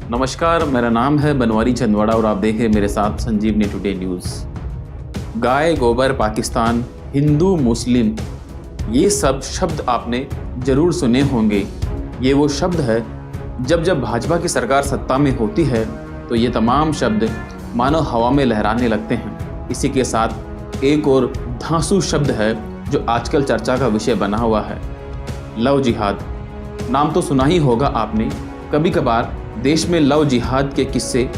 नमस्कार, मेरा नाम है बनवारी चंदवाड़ा और आप देखें मेरे साथ संजीवनी टुडे न्यूज़। गाय, गोबर, पाकिस्तान, हिंदू, मुस्लिम, ये सब शब्द आपने ज़रूर सुने होंगे। ये वो शब्द है जब भाजपा की सरकार सत्ता में होती है तो ये तमाम शब्द मानो हवा में लहराने लगते हैं। इसी के साथ एक और धांसू शब्द है जो आजकल चर्चा का विषय बना हुआ है, लव जिहाद। नाम तो सुना ही होगा आपने। कभी कभार देश में लव जिहाद के किस्से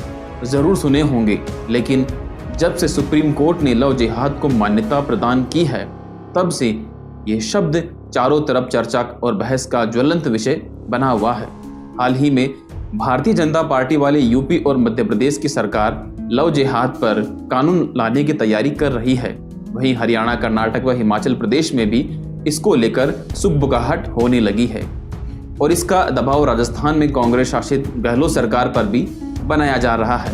ज़रूर सुने होंगे, लेकिन जब से सुप्रीम कोर्ट ने लव जिहाद को मान्यता प्रदान की है तब से ये शब्द चारों तरफ चर्चा और बहस का ज्वलंत विषय बना हुआ है। हाल ही में भारतीय जनता पार्टी वाले यूपी और मध्य प्रदेश की सरकार लव जिहाद पर कानून लाने की तैयारी कर रही है। वहीं हरियाणा, कर्नाटक व हिमाचल प्रदेश में भी इसको लेकर सुगबुगाहट होने लगी है और इसका दबाव राजस्थान में कांग्रेस शासित गहलोत सरकार पर भी बनाया जा रहा है,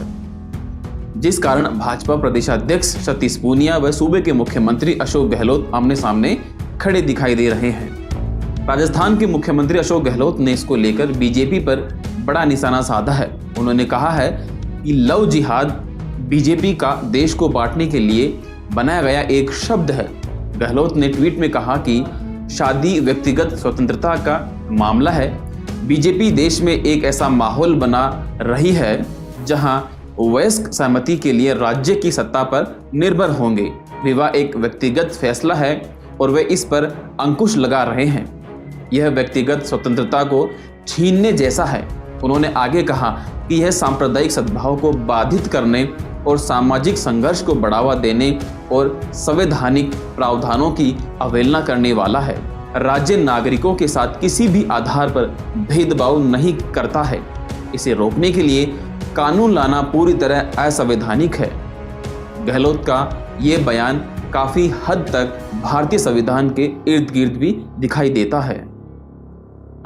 जिस कारण भाजपा प्रदेशाध्यक्ष सतीश पूनिया व सूबे के मुख्यमंत्री अशोक गहलोत आमने सामने खड़े दिखाई दे रहे हैं। राजस्थान के मुख्यमंत्री अशोक गहलोत ने इसको लेकर बीजेपी पर बड़ा निशाना साधा है। उन्होंने कहा है कि लव जिहाद बीजेपी का देश को बांटने के लिए बनाया गया एक शब्द है। गहलोत ने ट्वीट में कहा कि शादी व्यक्तिगत स्वतंत्रता का मामला है। बीजेपी देश में एक ऐसा माहौल बना रही है जहां वयस्क सहमति के लिए राज्य की सत्ता पर निर्भर होंगे। विवाह एक व्यक्तिगत फैसला है और वे इस पर अंकुश लगा रहे हैं। यह व्यक्तिगत स्वतंत्रता को छीनने जैसा है। उन्होंने आगे कहा कि यह सांप्रदायिक सद्भाव को बाधित करने और सामाजिक संघर्ष को बढ़ावा देने और संवैधानिक प्रावधानों की अवहेलना करने वाला है। राज्य नागरिकों के साथ किसी भी आधार पर भेदभाव नहीं करता है। इसे रोकने के लिए कानून लाना पूरी तरह असंवैधानिक है। गहलोत का ये बयान काफी हद तक भारतीय संविधान के इर्द गिर्द भी दिखाई देता है।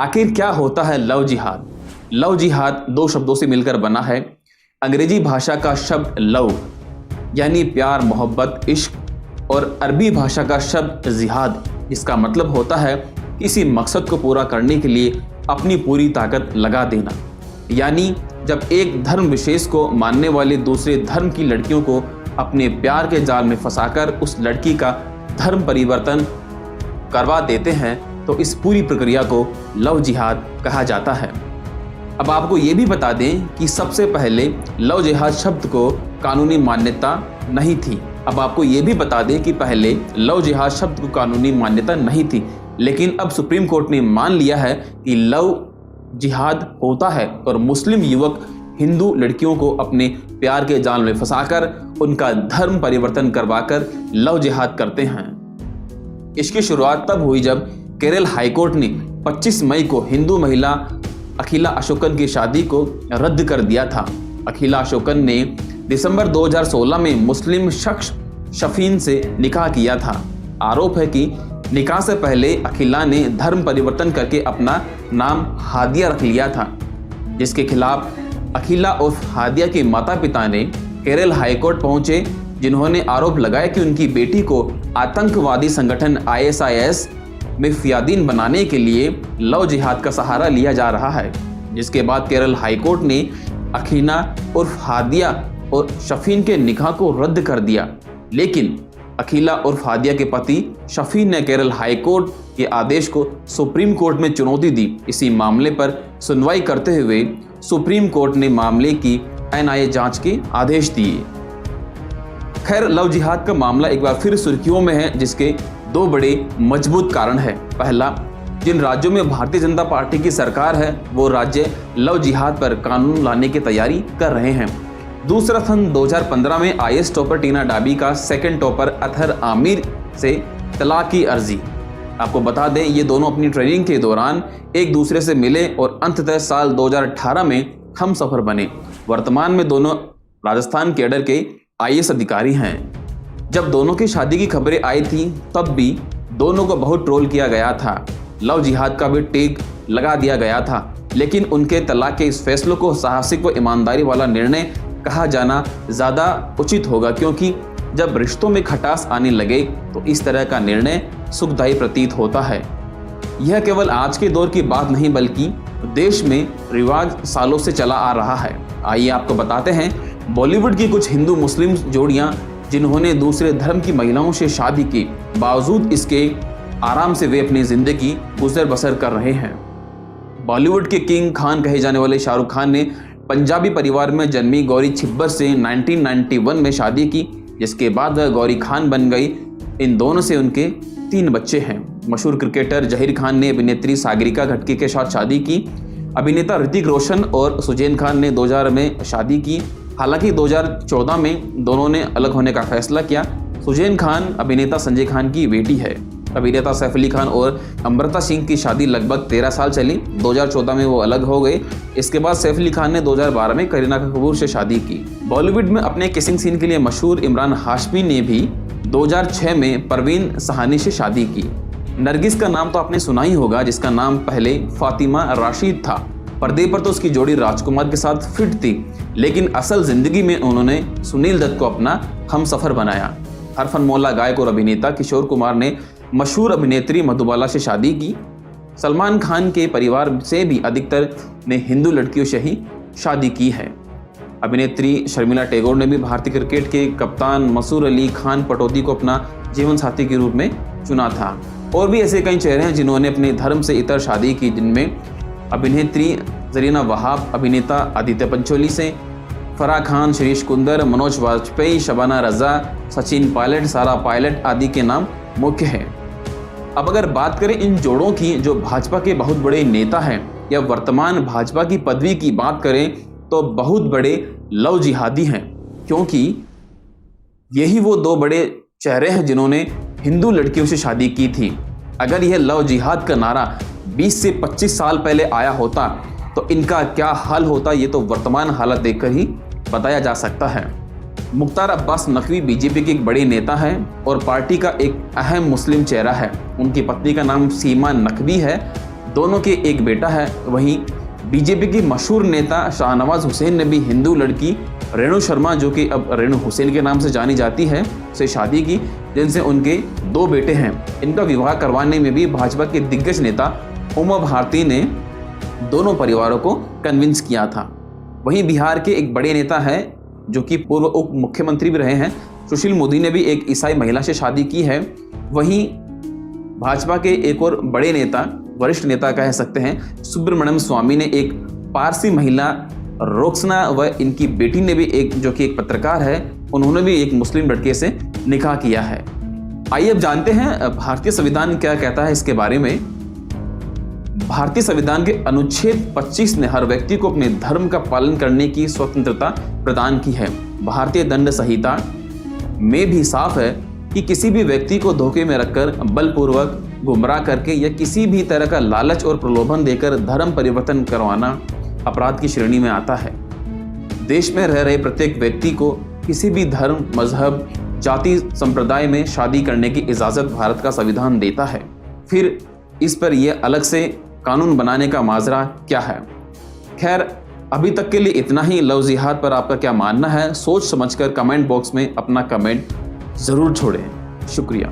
आखिर क्या होता है लव जिहाद? लव जिहाद दो शब्दों से मिलकर बना है। अंग्रेजी भाषा का शब्द लव यानी प्यार, मोहब्बत, इश्क और अरबी भाषा का शब्द जिहाद, जिसका मतलब होता है किसी मकसद को पूरा करने के लिए अपनी पूरी ताकत लगा देना। यानी जब एक धर्म विशेष को मानने वाले दूसरे धर्म की लड़कियों को अपने प्यार के जाल में फंसाकर उस लड़की का धर्म परिवर्तन करवा देते हैं तो इस पूरी प्रक्रिया को लव जिहाद कहा जाता है। अब आपको ये भी बता दें कि सबसे पहले लव जिहाद शब्द को कानूनी मान्यता नहीं थी। अब आपको ये भी बता दें कि पहले लव जिहाद शब्द को कानूनी मान्यता नहीं थी, लेकिन अब सुप्रीम कोर्ट ने मान लिया है कि लव जिहाद होता है और मुस्लिम युवक हिंदू लड़कियों को अपने प्यार के जाल में फंसाकर उनका धर्म परिवर्तन करवाकर लव जिहाद करते हैं। इसकी शुरुआत तब हुई जब केरल हाईकोर्ट ने 25 मई को हिंदू महिला अखिला अशोकन की शादी को रद्द कर दिया था। अखिला अशोकन ने दिसंबर 2016 में मुस्लिम शख्स शफीन से निकाह किया था। आरोप है कि निकाह से पहले अखिला ने धर्म परिवर्तन करके अपना नाम हादिया रख लिया था, जिसके खिलाफ अखिला उर्फ हादिया के माता पिता ने केरल हाईकोर्ट पहुंचे, जिन्होंने आरोप लगाया कि उनकी बेटी को आतंकवादी संगठन ISIS में फियादीन बनाने के लिए लव जिहाद का सहारा लिया जा रहा है। जिसके बाद केरल हाईकोर्ट ने अखीना उर्फ हादिया और शफीन के निकाह को रद्द कर दिया, लेकिन अखिला उर्फ हादिया के पति शफीन ने केरल हाईकोर्ट के आदेश को सुप्रीम कोर्ट में चुनौती दी। इसी मामले पर सुनवाई करते हुए सुप्रीम कोर्ट ने मामले की NIA जांच के आदेश दिए। खैर, लव जिहाद का मामला एक बार फिर सुर्खियों में है, जिसके दो बड़े मजबूत कारण है। पहला, जिन राज्यों में भारतीय जनता पार्टी की सरकार है वो राज्य लव जिहाद पर कानून लाने की तैयारी कर रहे हैं। दूसरा, सन 2015 में IS टॉपर टीना डाबी का सेकंड टॉपर अतहर आमिर से तलाक की अर्जी। आपको बता दें, ये दोनों अपनी ट्रेनिंग के दौरान एक दूसरे से मिले और अंततः साल 2018 में हमसफर बने। वर्तमान में दोनों राजस्थान कैडर के IS अधिकारी हैं। जब दोनों की शादी की खबरें आई थी तब भी दोनों को बहुत ट्रोल किया गया था। लव जिहाद का भी टैग लगा दिया गया था, लेकिन उनके तलाक के इस फैसले को साहसिक व ईमानदारी वाला निर्णय कहा जाना ज़्यादा उचित होगा, क्योंकि जब रिश्तों में खटास आने लगे तो इस तरह का निर्णय सुखदायी प्रतीत होता है। यह केवल आज के दौर की बात नहीं बल्कि देश में रिवाज सालों से चला आ रहा है। आइए आपको बताते हैं बॉलीवुड की कुछ हिंदू मुस्लिम जोड़ियां जिन्होंने दूसरे धर्म की महिलाओं से शादी की, बावजूद इसके आराम से वे अपनी जिंदगी गुजर बसर कर रहे हैं। बॉलीवुड के किंग खान कहे जाने वाले शाहरुख खान ने पंजाबी परिवार में जन्मी गौरी छिब्बर से 1991 में शादी की, जिसके बाद वह गौरी खान बन गई। इन दोनों से उनके 3 बच्चे हैं। मशहूर क्रिकेटर जहीर खान ने अभिनेत्री सागरिका घटके के साथ शादी की। अभिनेता ऋतिक रोशन और सुजैन खान ने 2000 में शादी की। हालांकि 2014 में दोनों ने अलग होने का फैसला किया। सुजैन खान अभिनेता संजय खान की बेटी है। अभिनेता सैफ अली खान और अमृता सिंह की शादी लगभग 13 साल चली। 2014 में वो अलग हो गए। इसके बाद सैफ अली खान ने 2012 में करीना कपूर से शादी की। बॉलीवुड में अपने किसिंग सीन के लिए मशहूर इमरान हाशमी ने भी 2006 में परवीन सहानी से शादी की। नरगिस का नाम तो आपने सुना ही होगा, जिसका नाम पहले फातिमा राशिद था। पर्दे पर तो उसकी जोड़ी राजकुमार के साथ फिट थी, लेकिन असल जिंदगी में उन्होंने सुनील दत्त को अपना हमसफर बनाया। हरफनमौला गायक और अभिनेता किशोर कुमार ने मशहूर अभिनेत्री मधुबाला से शादी की। सलमान खान के परिवार से भी अधिकतर ने हिंदू लड़कियों से ही शादी की है। अभिनेत्री शर्मिला टैगोर ने भी भारतीय क्रिकेट के कप्तान मसूर अली खान पटौदी को अपना जीवन साथी के रूप में चुना था। और भी ऐसे कई चेहरे हैं जिन्होंने अपने धर्म से इतर शादी की, जिनमें अभिनेत्री जरीना वहाब, अभिनेता आदित्य पंचोली से, फराह खान, शिरीष कुंदर, मनोज वाजपेयी, शबाना रजा, सचिन पायलट, सारा पायलट आदि के नाम मुख्य हैं। अब अगर बात करें इन जोड़ों की जो भाजपा के बहुत बड़े नेता हैं या वर्तमान भाजपा की पदवी की बात करें तो बहुत बड़े लव जिहादी हैं, क्योंकि यही वो 2 बड़े चेहरे हैं जिन्होंने हिंदू लड़कियों से शादी की थी। अगर यह लव जिहाद का नारा 20 से 25 साल पहले आया होता तो इनका क्या हाल होता, ये तो वर्तमान हालत देखकर ही बताया जा सकता है। मुख्तार अब्बास नकवी बीजेपी के एक बड़े नेता हैं और पार्टी का एक अहम मुस्लिम चेहरा है। उनकी पत्नी का नाम सीमा नकवी है। दोनों के एक बेटा है। वहीं बीजेपी की मशहूर नेता शाहनवाज हुसैन ने भी हिंदू लड़की रेणु शर्मा, जो कि अब रेणु हुसैन के नाम से जानी जाती है, से शादी की, जिनसे उनके 2 बेटे हैं। इनका विवाह करवाने में भी भाजपा के दिग्गज नेता उमा भारती ने दोनों परिवारों को कन्विंस किया था। वहीं बिहार के एक बड़े नेता है जो कि पूर्व उप मुख्यमंत्री भी रहे हैं, सुशील मोदी ने भी एक ईसाई महिला से शादी की है। वहीं भाजपा के एक और बड़े नेता, वरिष्ठ नेता कह सकते हैं, सुब्रमण्यम स्वामी ने एक पारसी महिला रोक्सना व इनकी बेटी ने भी जो कि एक पत्रकार है, उन्होंने भी एक मुस्लिम लड़के से निकाह किया है। आइए अब जानते हैं भारतीय संविधान क्या कहता है इसके बारे में। भारतीय संविधान के अनुच्छेद 25 ने हर व्यक्ति को अपने धर्म का पालन करने की स्वतंत्रता प्रदान की है। भारतीय दंड संहिता में भी साफ है कि किसी भी व्यक्ति को धोखे में रखकर, बलपूर्वक गुमराह करके या किसी भी तरह का लालच और प्रलोभन देकर धर्म परिवर्तन करवाना अपराध की श्रेणी में आता है। देश में रह रहे प्रत्येक व्यक्ति को किसी भी धर्म, मजहब, जाति, संप्रदाय में शादी करने की इजाज़त भारत का संविधान देता है। फिर इस पर यह अलग से कानून बनाने का माजरा क्या है। खैर, अभी तक के लिए इतना ही। लव जिहाद पर आपका क्या मानना है, सोच समझकर कमेंट बॉक्स में अपना कमेंट ज़रूर छोड़ें। शुक्रिया।